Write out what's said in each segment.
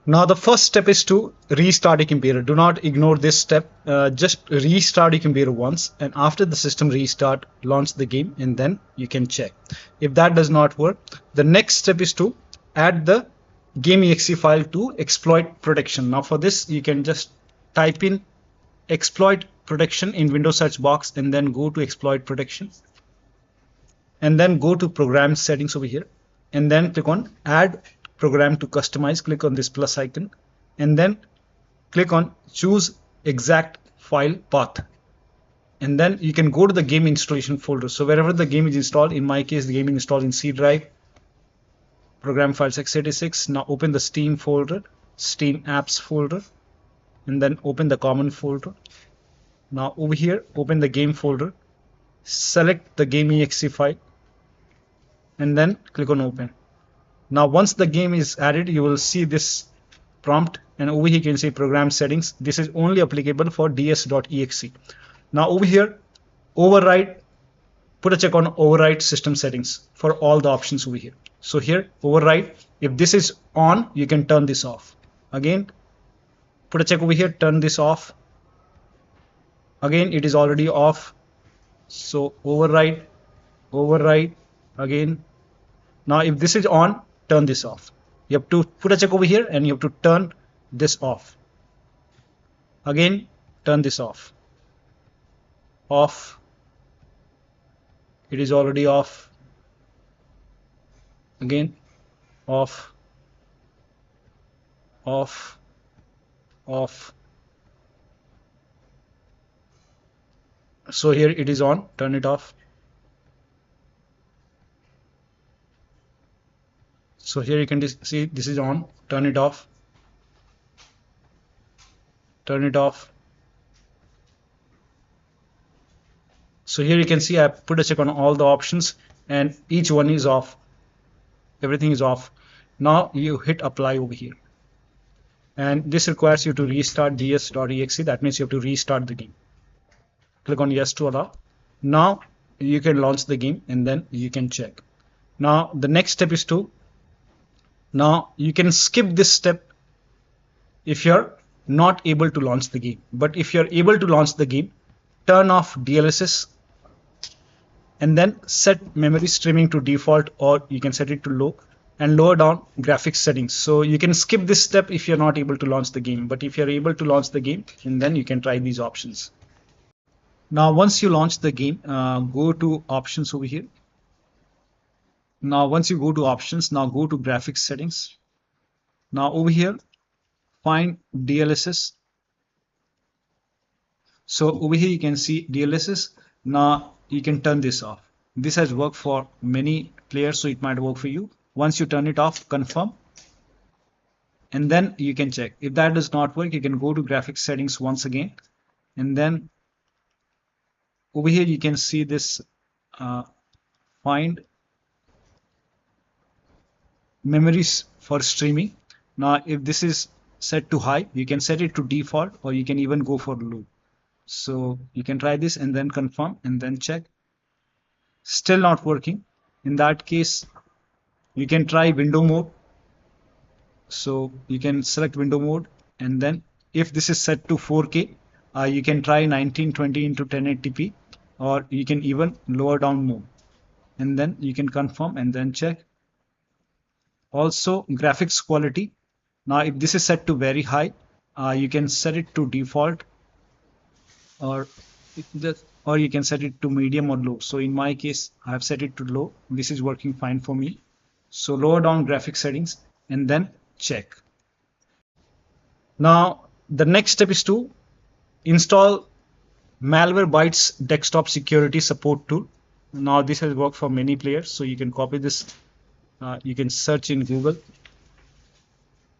Now the first step is to restart your computer. Do not ignore this step. Just restart your computer once, and after the system restart, launch the game, and then you can check. If that does not work, the next step is to add the game.exe file to exploit protection. Now for this, you can just type in exploit protection in Windows search box, and then go to exploit protection, and then go to program settings over here, and then click on add program to customize. Click on this plus icon, and then click on choose exact file path, and then you can go to the game installation folder. So wherever the game is installed, in my case the game is installed in C drive, program files x86. Now open the Steam folder, Steam apps folder, and then open the common folder. Now over here, open the game folder, select the game.exe file, and then click on open. Now once the game is added, you will see this prompt, and over here you can see program settings. This is only applicable for ds.exe. Now over here, override, put a check on override system settings for all the options over here. So here, override, if this is on, you can turn this off. Again, put a check over here, turn this off. Again, it is already off. So override, override again. Now if this is on, turn this off. You have to put a check over here, and you have to turn this off. Again, turn this off. Off. It is already off. Again, off, off, off. So here it is on, turn it off. So here you can see this is on, turn it off, turn it off. So here you can see I put a check on all the options, and each one is off. Everything is off. Now you hit apply over here, and this requires you to restart ds.exe. That means you have to restart the game. Click on yes to allow. Now you can launch the game, and then you can check. Now the next step is to, now you can skip this step if you're not able to launch the game. But if you're able to launch the game, turn off DLSS, and then set memory streaming to default, or you can set it to low, and lower down graphics settings. So you can skip this step if you're not able to launch the game. But if you're able to launch the game, and then you can try these options. Now once you launch the game, go to options over here. Now once you go to options, now go to graphics settings. Now over here, find DLSS. So over here you can see DLSS. Now you can turn this off. This has worked for many players, so it might work for you. Once you turn it off, confirm, and then you can check. If that does not work, you can go to graphics settings once again, and then over here you can see this find memories for streaming. Now if this is set to high, you can set it to default, or you can even go for low. So you can try this and then confirm and then check. Still not working. In that case, you can try window mode. So you can select window mode, and then if this is set to 4K, you can try 1920 into 1080p, or you can even lower down mode, and then you can confirm and then check. Also graphics quality. Now if this is set to very high, you can set it to default, or you can set it to medium or low. So in my case, I have set it to low. This is working fine for me. So lower down graphics settings and then check. Now the next step is to install Malwarebytes Desktop Security Support tool. Now this has worked for many players, so you can copy this. You can search in Google,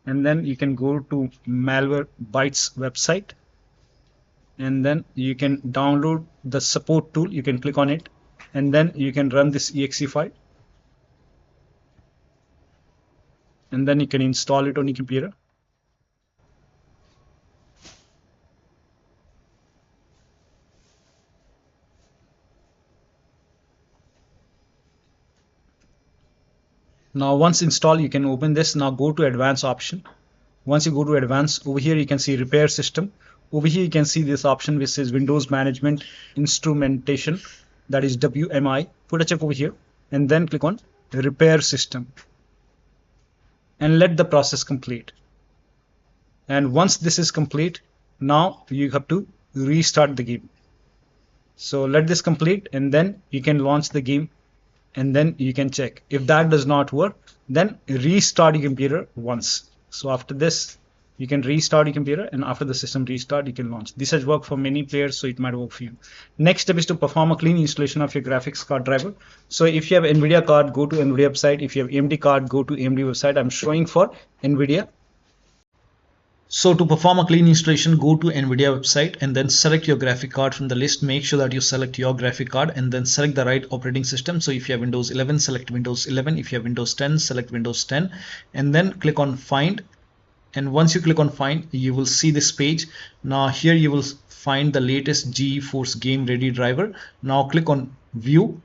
and then you can go to Malwarebytes website, and then you can download the support tool. You can click on it, and then you can run this exe file, and then you can install it on your computer. Now once installed, you can open this. Now go to advanced option, Once you go to advanced, over here you can see repair system. Over here you can see this option which says Windows Management Instrumentation, that is WMI. Put a check over here and then click on repair system and let the process complete. And once this is complete, now you have to restart the game. So let this complete and then you can launch the game and then you can check. If that does not work, then restart your computer once. So after this, you can restart your computer, and after the system restart, you can launch. This has worked for many players, so it might work for you. Next step is to perform a clean installation of your graphics card driver. So if you have NVIDIA card, go to NVIDIA website. If you have AMD card, go to AMD website. I'm showing for NVIDIA. So to perform a clean installation, go to NVIDIA website and then select your graphic card from the list. Make sure that you select your graphic card and then select the right operating system. So if you have Windows 11, select Windows 11. If you have Windows 10, select Windows 10 and then click on Find. And once you click on Find, you will see this page. Now here you will find the latest GeForce Game Ready driver. Now click on View,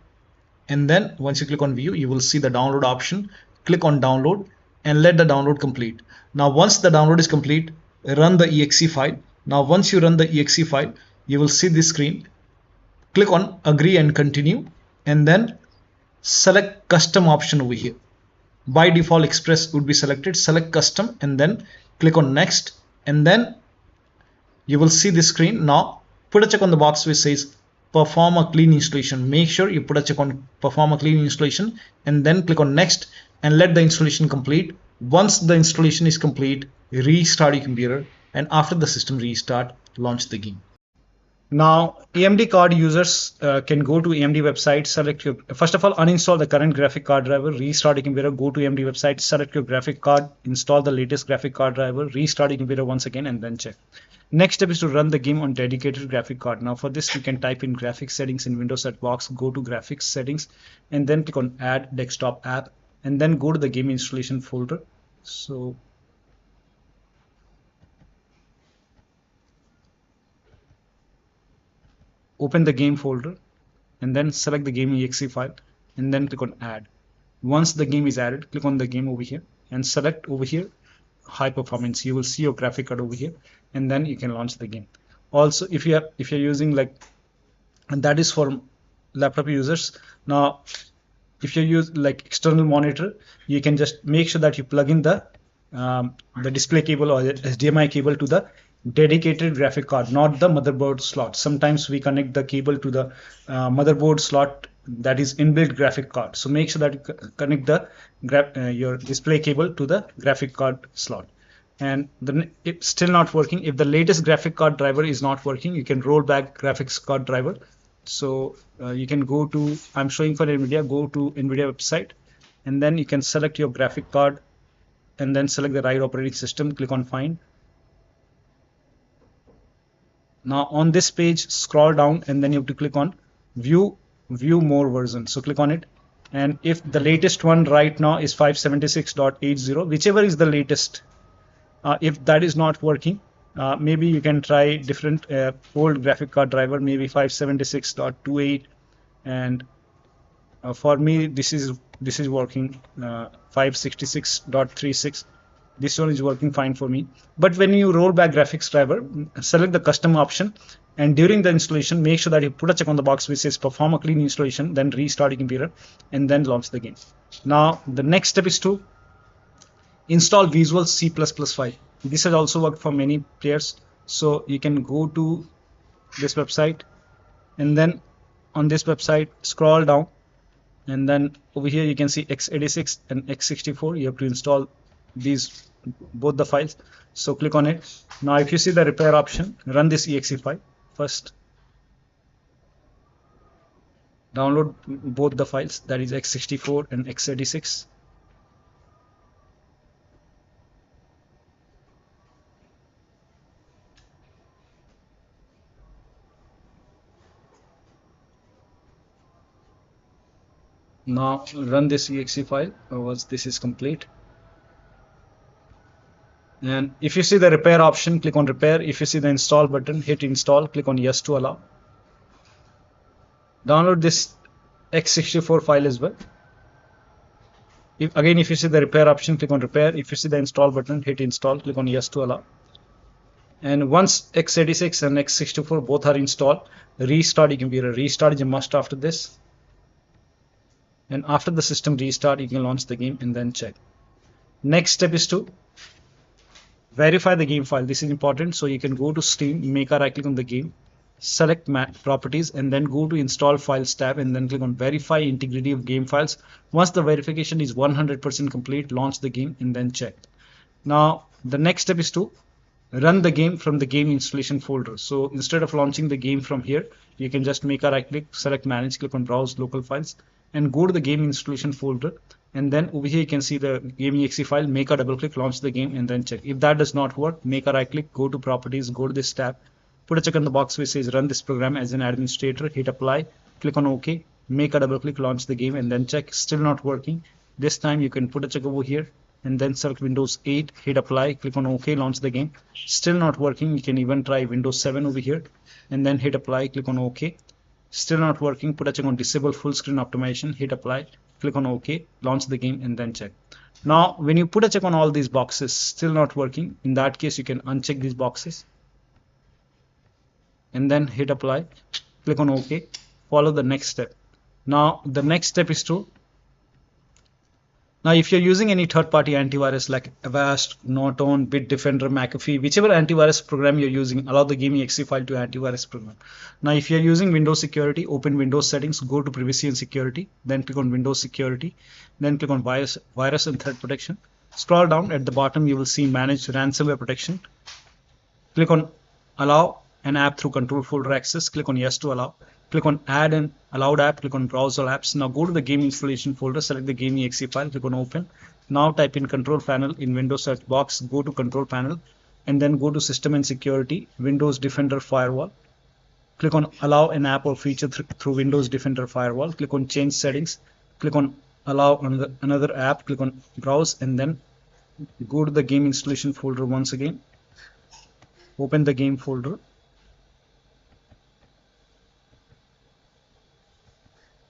and then once you click on View, you will see the download option. Click on Download and let the download complete. Now once the download is complete, run the exe file. Now once you run the exe file, you will see this screen. Click on Agree and Continue and then select Custom option over here. By default Express would be selected. Select Custom and then click on Next, and then you will see this screen. Now put a check on the box which says Perform a clean installation. Make sure you put a check on Perform a clean installation and then click on Next and let the installation complete. Once the installation is complete, restart your computer, and after the system restart, launch the game. Now AMD card users can go to AMD website, select your, first of all, uninstall the current graphic card driver, restart your computer, go to AMD website, select your graphic card, install the latest graphic card driver, restart your computer once again and then check. Next step is to run the game on dedicated graphic card. Now for this you can type in graphics settings in Windows search box, go to graphics settings and then click on add desktop app and then go to the game installation folder. So open the game folder and then select the game exe file and then click on add. Once the game is added, click on the game over here and select over here high performance. You will see your graphic card over here and then you can launch the game. Also if you're using and that is for laptop users. Now if you use external monitor, you can just make sure that you plug in the display cable or the HDMI cable to the dedicated graphic card, not the motherboard slot. Sometimes we connect the cable to the motherboard slot that is inbuilt graphic card. So make sure that you connect the your display cable to the graphic card slot. And then it's still not working. If the latest graphic card driver is not working, you can roll back graphics card driver. So you can go to, I'm showing for NVIDIA, go to NVIDIA website and then you can select your graphic card and then select the right operating system, click on Find. Now on this page, scroll down and then you have to click on view more version. So click on it, and if the latest one right now is 576.80, whichever is the latest, if that is not working, maybe you can try different old graphic card driver, maybe 576.28, and for me this is working, 566.36. This one is working fine for me. But when you roll back graphics driver, select the custom option, and during the installation, make sure that you put a check on the box which says perform a clean installation, then restart your computer and then launch the game. Now the next step is to install Visual C++ file. This has also worked for many players. So you can go to this website and then on this website scroll down, and then over here you can see x86 and x64. You have to install these both the files. So click on it. Now if you see the repair option, run this exe file first. Download both the files, that is x64 and x86. Now run this exe file once this is complete. And if you see the repair option, click on repair. If you see the install button, hit install, click on yes to allow. Download this x64 file as well. If you see the repair option, click on repair. If you see the install button, hit install, click on yes to allow. And once x86 and x64 both are installed, restart your computer. Restart is a must after this. And after the system restart, you can launch the game and then check. Next step is to verify the game file. This is important. So you can go to Steam, make a right click on the game, select properties, and then go to install files tab and then click on verify integrity of game files. Once the verification is 100% complete, launch the game and then check. Now the next step is to run the game from the game installation folder. So instead of launching the game from here, you can just make a right click, select manage, click on browse local files, and go to the game installation folder. And then over here you can see the game.exe file, make a double click, launch the game and then check. If that does not work, make a right click, go to properties, go to this tab, put a check on the box which says run this program as an administrator, hit apply, click on OK, make a double click, launch the game and then check. Still not working. This time you can put a check over here and then select Windows 8, hit apply, click on OK, launch the game. Still not working. You can even try Windows 7 over here and then hit apply, click on OK. Still not working. Put a check on disable full screen optimization, hit apply, click on OK, launch the game and then check. Now when you put a check on all these boxes, still not working, in that case you can uncheck these boxes and then hit apply, click on OK, follow the next step. Now the next step is to, now if you're using any third-party antivirus like Avast, Norton, Bitdefender, McAfee, whichever antivirus program you're using, allow the game.exe file to antivirus program. Now if you're using Windows Security, open Windows settings, go to privacy and security, then click on Windows Security, then click on virus and threat protection. Scroll down, at the bottom you will see manage ransomware protection. Click on allow an app through control folder access, click on yes to allow. Click on add an allowed app, click on browse all apps. Now go to the game installation folder, select the game.exe file, click on open. Now type in control panel in Windows search box, go to control panel and then go to system and security, Windows Defender Firewall. Click on allow an app or feature through Windows Defender Firewall. Click on change settings, click on allow another app, click on browse and then go to the game installation folder once again. Open the game folder.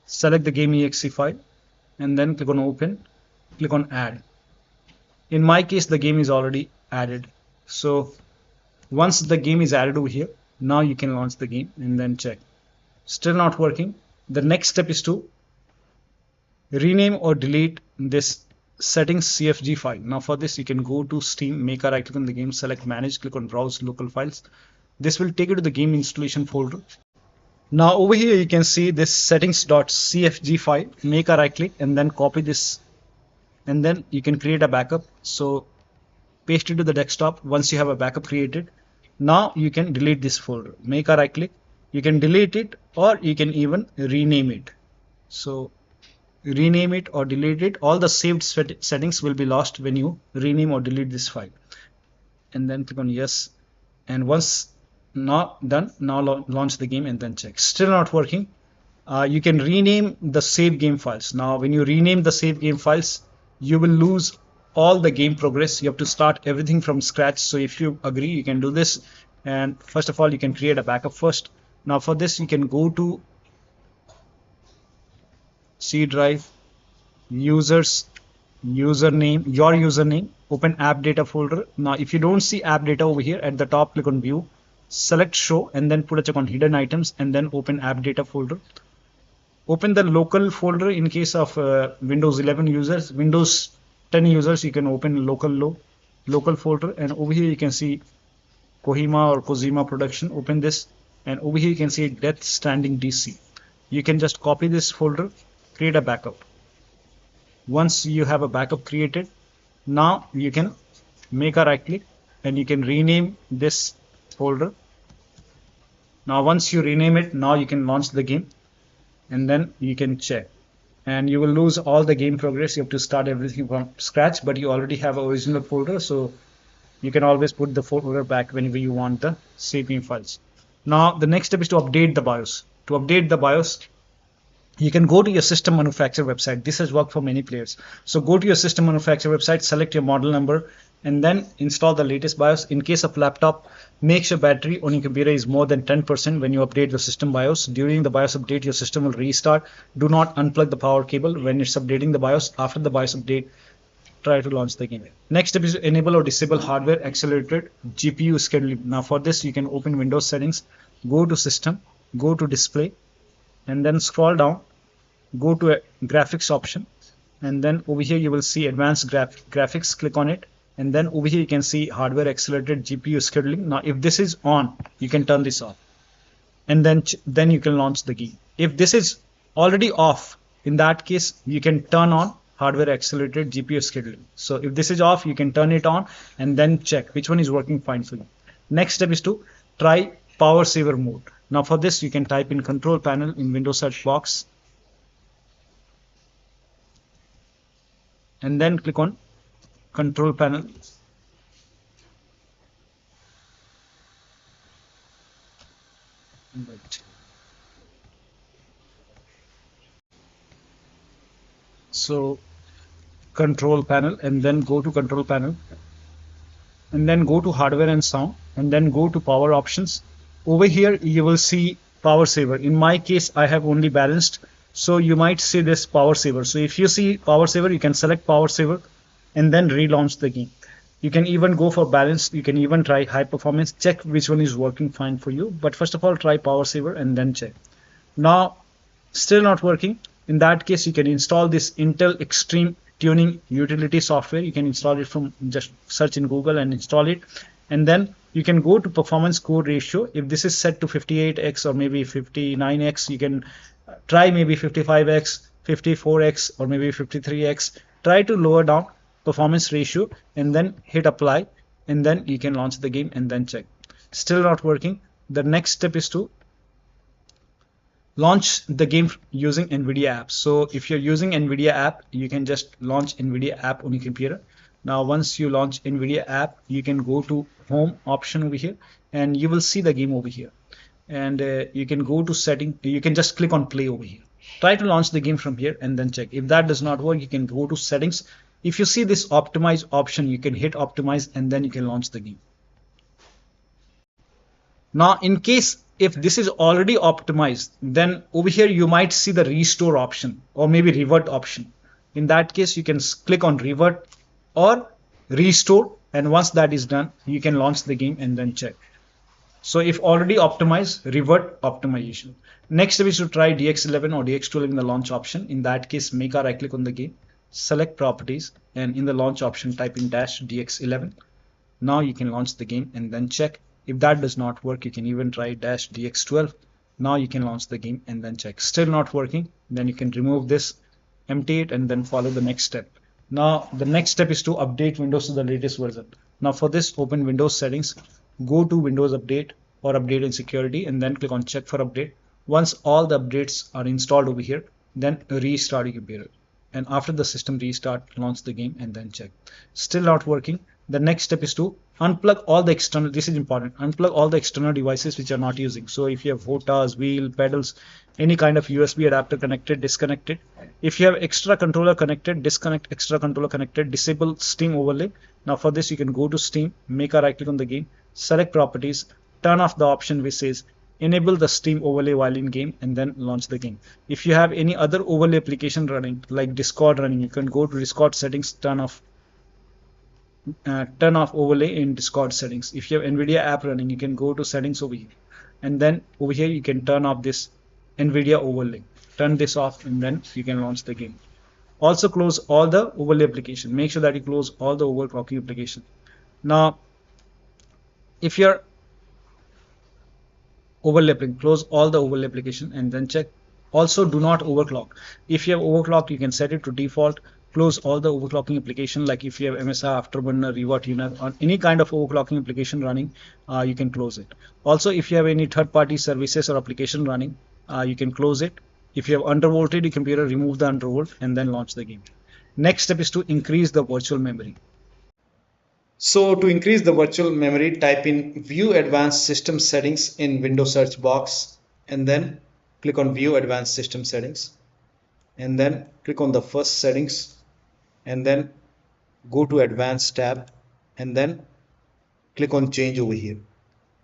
Select the game.exe file and then click on open, click on add. In my case the game is already added, so once the game is added over here, now you can launch the game and then check. Still not working. The next step is to rename or delete this settings CFG file. Now for this you can go to Steam, make a right click on the game, select manage, click on browse local files. This will take you to the game installation folder. Now over here you can see this settings.cfg file. Make a right click and then copy this and then you can create a backup. So paste it to the desktop. Once you have a backup created, now you can delete this folder. Make a right click, you can delete it or you can even rename it. So rename it or delete it, all the saved settings will be lost when you rename or delete this file. And then click on yes, and once not done, now launch the game and then check. Still not working. You can rename the save game files. Now when you rename the save game files, you will lose all the game progress. You have to start everything from scratch. So if you agree, you can do this. And first of all, you can create a backup first. Now for this you can go to C drive, users, username, your username, open app data folder. Now if you don't see app data over here, at the top click on view, select show and then put a check on hidden items and then open app data folder. Open the local folder in case of Windows 11 users. Windows 10 users, you can open local folder, and over here you can see Kohima or Kojima production. Open this, and over here you can see Death Stranding DC. You can just copy this folder, create a backup. Once you have a backup created, now you can make a right click and you can rename this folder. Now once you rename it, now you can launch the game and then you can check, and you will lose all the game progress. You have to start everything from scratch, but you already have an original folder, so you can always put the folder back whenever you want the save game files. Now the next step is to update the BIOS. To update the BIOS, you can go to your system manufacturer website. This has worked for many players. So go to your system manufacturer website, select your model number, and then install the latest BIOS. In case of laptop, make sure battery on your computer is more than 10% when you update the system BIOS. During the BIOS update, your system will restart. Do not unplug the power cable when it's updating the BIOS. After the BIOS update, try to launch the game. Next step is to enable or disable hardware accelerated GPU scheduling. Now for this, you can open Windows settings, go to system, go to display, and then scroll down, go to a graphics option, and then over here you will see advanced graphics. Click on it, and then over here you can see hardware accelerated GPU scheduling. Now if this is on, you can turn this off, and then you can launch the game. If this is already off, in that case you can turn on hardware accelerated GPU scheduling. So if this is off, you can turn it on and then check which one is working fine for you. Next step is to try power saver mode. Now for this, you can type in control panel in Windows search box, and then click on control panel. Right. So control panel, and then go to control panel, and then go to hardware and sound, and then go to power options. Over here you will see power saver. In my case, I have only balanced, so you might see this power saver. So if you see power saver, you can select power saver and then relaunch the game. You can even go for balance. You can even try high performance. Check which one is working fine for you. But first of all, try power saver and then check. Now still not working. In that case, you can install this Intel Extreme Tuning utility software. You can install it from, just search in Google and install it, and then you can go to performance core ratio. If this is set to 58x or maybe 59x, you can try maybe 55x, 54x, or maybe 53x. Try to lower down performance ratio and then hit apply, and then you can launch the game and then check. Still not working. The next step is to launch the game using NVIDIA app. So if you're using NVIDIA app, you can just launch NVIDIA app on your computer. Now once you launch NVIDIA app, you can go to home option over here, and you will see the game over here, and you can go to setting. You can just click on play over here. Try to launch the game from here and then check. If that does not work, you can go to settings. If you see this optimize option, you can hit optimize, and then you can launch the game. Now in case if this is already optimized, then over here you might see the restore option or maybe revert option. In that case, you can click on revert or restore, and once that is done, you can launch the game and then check. So if already optimized, revert optimization. Next step is to try DX11 or DX12 in the launch option. In that case, make a right click on the game, select properties, and in the launch option type in -DX11. Now you can launch the game and then check. If that does not work, you can even try -DX12. Now you can launch the game and then check. Still not working, then you can remove this, empty it, and then follow the next step. Now the next step is to update Windows to the latest version. Now for this, open Windows settings, go to Windows Update or Update and Security, and then click on check for update. Once all the updates are installed over here, then restart your computer. And after the system restart, launch the game and then check. Still not working. The next step is to unplug all the external, this is important, unplug all the external devices which are not using. So if you have HOTAs, wheel, pedals, any kind of USB adapter connected, disconnect it. If you have extra controller connected, disconnect extra controller connected, disable Steam overlay. Now for this, you can go to Steam, make a right click on the game, select properties, turn off the option which says enable the Steam overlay while in game, and then launch the game. If you have any other overlay application running like Discord running, you can go to Discord settings, turn off overlay in Discord settings. If you have NVIDIA app running, you can go to settings over here, and then over here you can turn off this NVIDIA overlay. Turn this off, and then you can launch the game. Also close all the overlay application. Make sure that you close all the overclocking application. Now if you're overlapping, close all the overlay application and then check. Also do not overclock. If you have overclocked, you can set it to default. Close all the overclocking application, like if you have MSI, Afterburner, Riva Tuner, or any kind of overclocking application running, you can close it. Also, if you have any third-party services or application running, you can close it. If you have undervolted your computer, remove the undervolt and then launch the game. Next step is to increase the virtual memory. So to increase the virtual memory, type in View Advanced System Settings in Windows search box, and then click on View Advanced System Settings, and then click on the first settings, and then go to Advanced tab, and then click on change over here,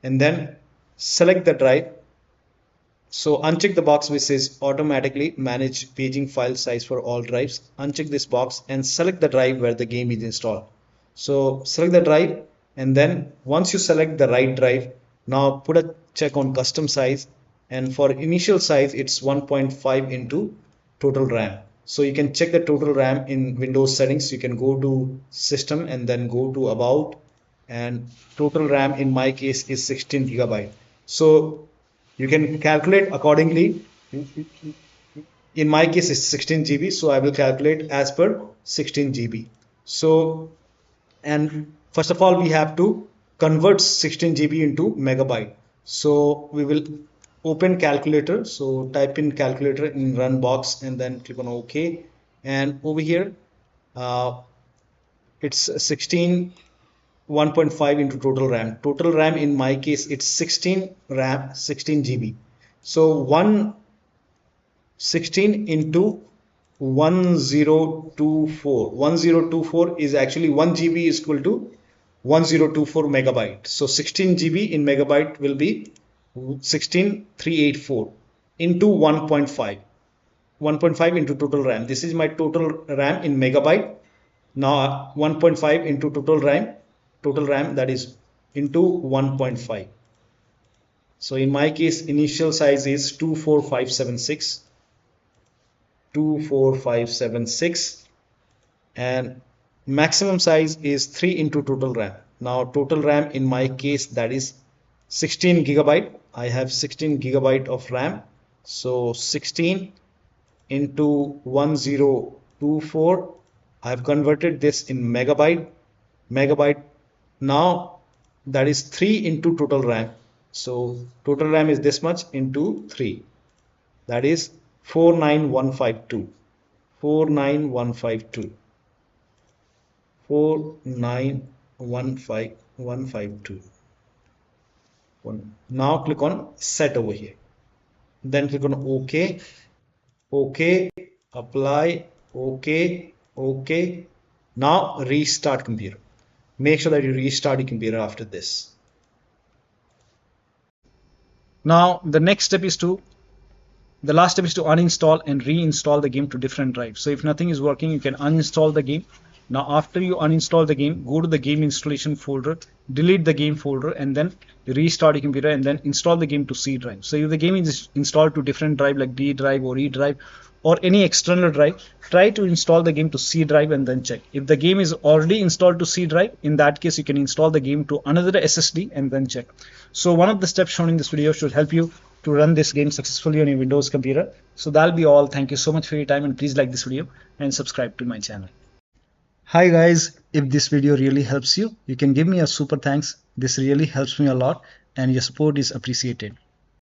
and then select the drive. So uncheck the box which says automatically manage paging file size for all drives. Uncheck this box and select the drive where the game is installed. So select the drive, and then once you select the right drive, now put a check on custom size, and for initial size it's 1.5 into total RAM. So you can check the total RAM in Windows settings. You can go to system and then go to about, and total RAM in my case is 16 GB. So you can calculate accordingly. In my case it's 16 GB, so I will calculate as per 16 GB. So, and first of all we have to convert 16 GB into megabyte. So we will open calculator. So type in calculator in run box and then click on OK, and over here it's 16 1.5 into total RAM. Total RAM in my case it's 16 RAM 16 GB. So 116 into 1024 is actually 1 GB is equal to 1024 megabyte. So 16 GB in megabyte will be 16384 into 1.5 into total RAM. This is my total RAM in megabyte. Now 1.5 into total RAM, that is into 1.5. So in my case initial size is 24576 and maximum size is 3 into total RAM. Now total RAM in my case that is 16 gigabyte. I have 16 gigabyte of RAM. So 16 into 1024, I have converted this in megabyte. Now that is 3 into total RAM. So total RAM is this much into 3, that is 49152. 4915152. Now click on set over here, then click on OK, apply, OK. Now restart computer. Make sure that you restart your computer after this. Now the last step is to uninstall and reinstall the game to different drives. So if nothing is working, you can uninstall the game. Now after you uninstall the game, go to the game installation folder, delete the game folder, and then restart your computer and then install the game to C drive. So if the game is installed to different drive like D drive or E drive or any external drive, try to install the game to C drive and then check. If the game is already installed to C drive, in that case you can install the game to another SSD and then check. So one of the steps shown in this video should help you to run this game successfully on your Windows computer. So that'll be all. Thank you so much for your time, and please like this video and subscribe to my channel. Hi guys, if this video really helps you, you can give me a super thanks. This really helps me a lot and your support is appreciated.